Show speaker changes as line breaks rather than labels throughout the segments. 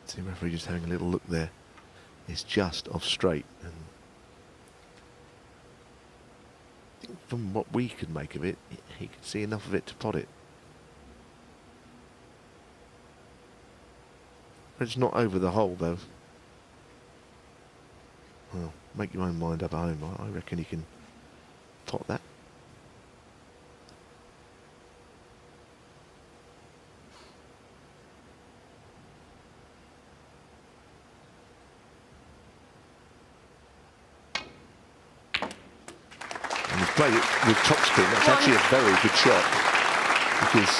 See, referee just having a little look there. It's just off straight, and I think from what we could make of it, he could see enough of it to pot it. It's not over the hole though. Well, make your own mind up at home. I reckon you can pot that. And he's played it with topspin. That's actually a very good shot, because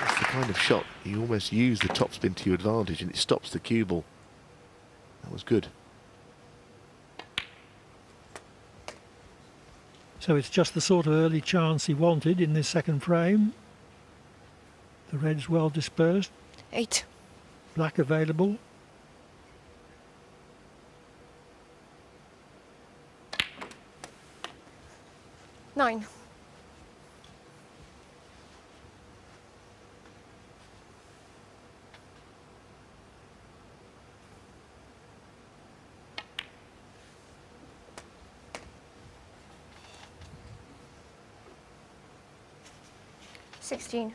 it's the kind of shot you almost use the topspin to your advantage, and it stops the cue ball. That was good.
So it's just the sort of early chance he wanted in this second frame. The red's well dispersed.
8.
Black available.
Nine. $16.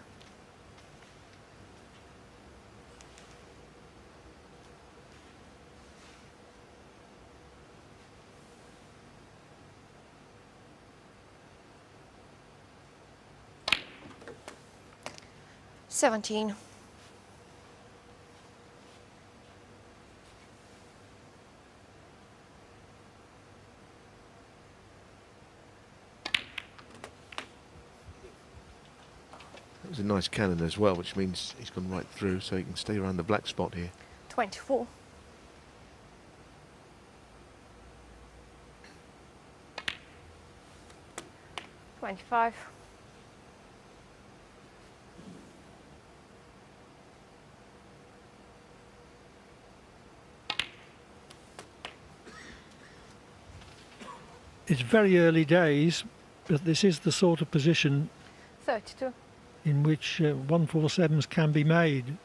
$17.
That was a nice cannon as well, which means he's gone right through, so he can stay around the black spot here.
24. $25.
It's very early days, but this is the sort of position
32.
in which 147s can be made.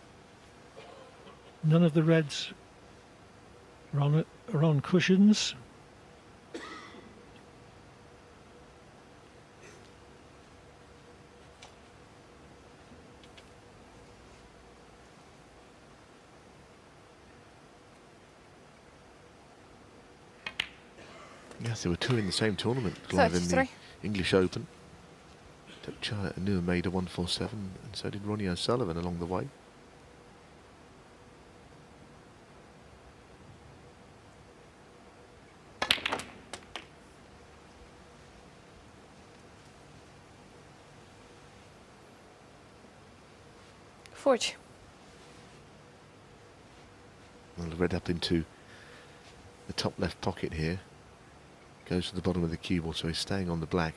None of the reds are on cushions.
Yes, there were two in the same tournament, live in the
33.
English Open. Took Charlotte Anua made a 147, and so did Ronnie O'Sullivan along the way.
$40.
Well, the red up into the top left pocket here. Goes to the bottom of the cue ball, so he's staying on the black.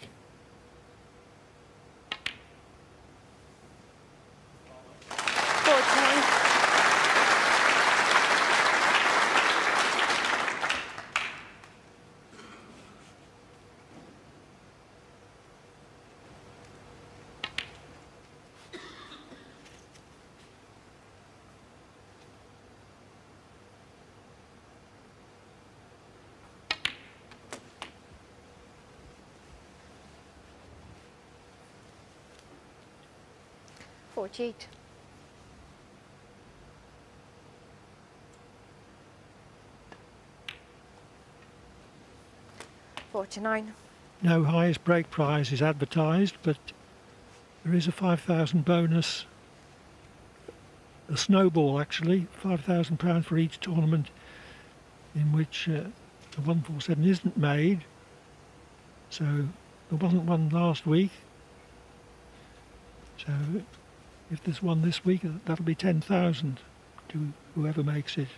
$48. $49.
No highest break prize is advertised, but there is a 5,000 bonus, a snowball actually, £5,000 for each tournament in which the 147 isn't made. So there wasn't one last week. So if there's one this week, that'll be 10,000 to whoever makes it.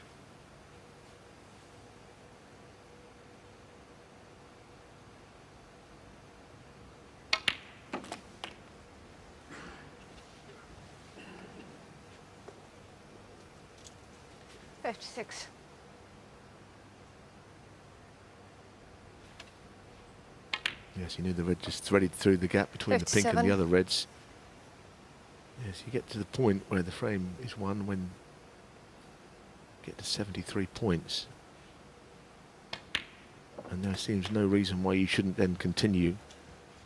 $56.
Yes, you knew the red just threaded through the gap between the pink and
57.
the other reds. Yes, you get to the point where the frame is won when get to 73 points. And there seems no reason why you shouldn't then continue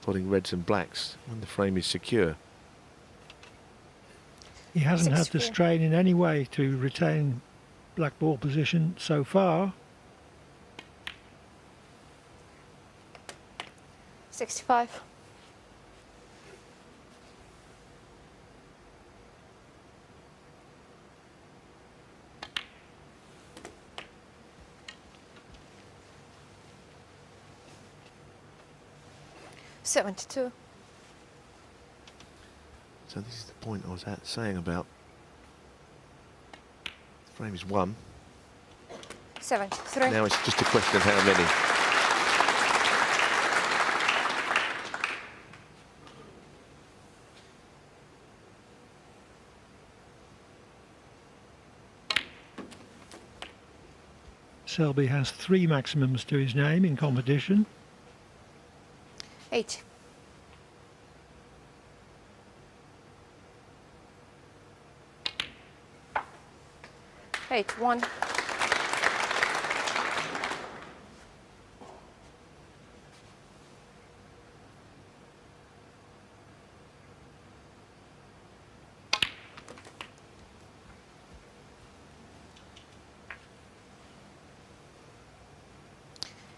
potting reds and blacks when the frame is secure.
He hasn't had to
64.
strain in any way to retain black ball position so far.
65. $72.
So this is the point I was saying about the frame is 1.
73.
Now it's just a question of how many.
Selby has 3 maximums to his name in competition.
80. Eight, 1.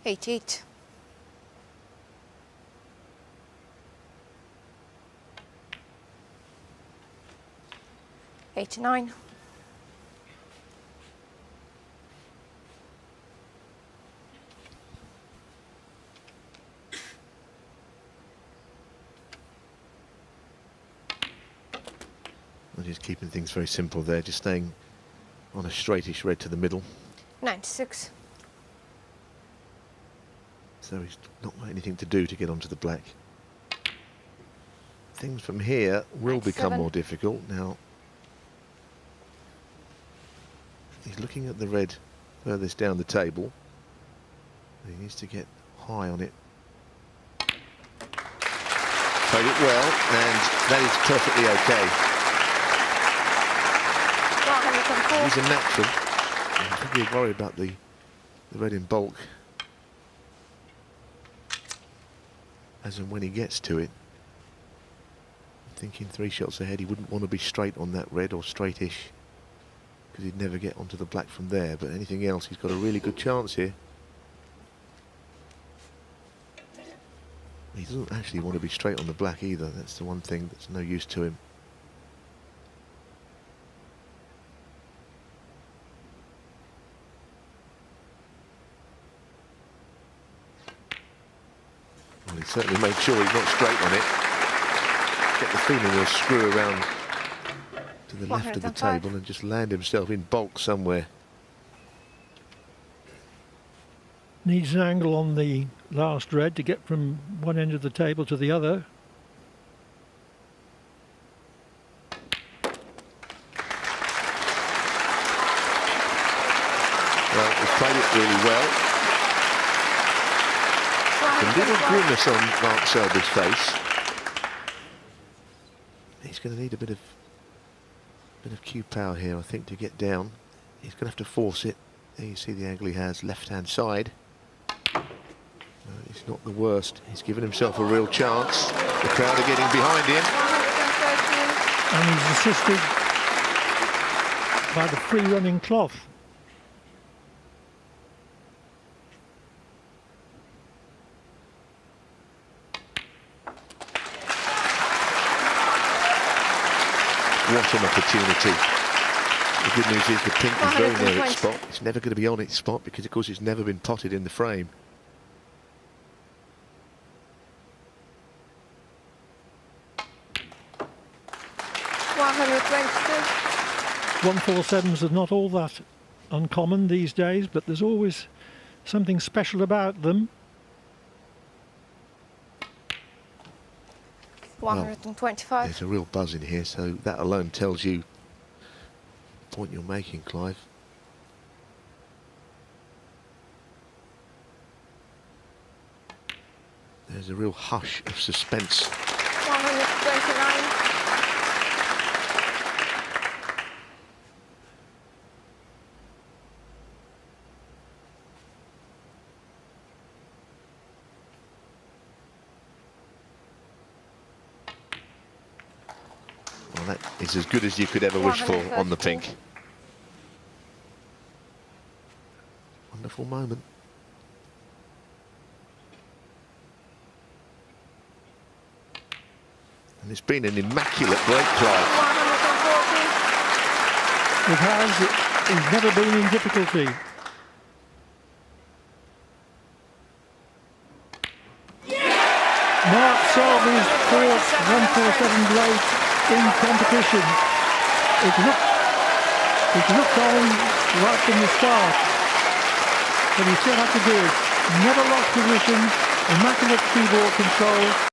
$88. 89.
'I'm just keeping things very simple there, just staying on a straightish red to the middle.
96.
So he's not got anything to do to get onto the black. Things from here will become
97.
more difficult. Now, he's looking at the red furthest down the table. He needs to get high on it. Played it well, and that is perfectly okay.
104.
He's a natural. I think he'll worry about the red in bulk as and when he gets to it. I'm thinking 3 shots ahead, he wouldn't want to be straight on that red or straightish, because he'd never get onto the black from there. But anything else, he's got a really good chance here. He doesn't actually want to be straight on the black either. That's the one thing that's no use to him. Well, he certainly made sure he's not straight on it. Get the feeling he'll screw around to the left of the
105.
table and just land himself in bulk somewhere.
Needs an angle on the last red to get from one end of the table to the other.
Well, he's played it really well. A little
112.
grimace on Mark Selby's face. He's going to need a bit of cue power here, I think, to get down. He's going to have to force it. There you see the angle he has, left-hand side. It's not the worst. He's given himself a real chance. The crowd are getting behind him.
113.
And he's assisted by the free-running cloth.
What an opportunity. The good news is the pink is very near
120.
its spot. It's never going to be on its spot because, of course, it's never been potted in the frame.
$122.
147s are not all that uncommon these days, but there's always something special about them.
125.
There's a real buzz in here, so that alone tells you the point you're making, Clive. There's a real hush of suspense.
129.
Well, that is as good as you could ever wish for on the
132.
pink. Wonderful moment. And it's been an immaculate break, Clive.
140.
It has. He's never been in difficulty. Mark Selby's fourth 147 blade in competition. It looked on right from the start, but he still had to do it. Never lost position, immaculate keyboard control.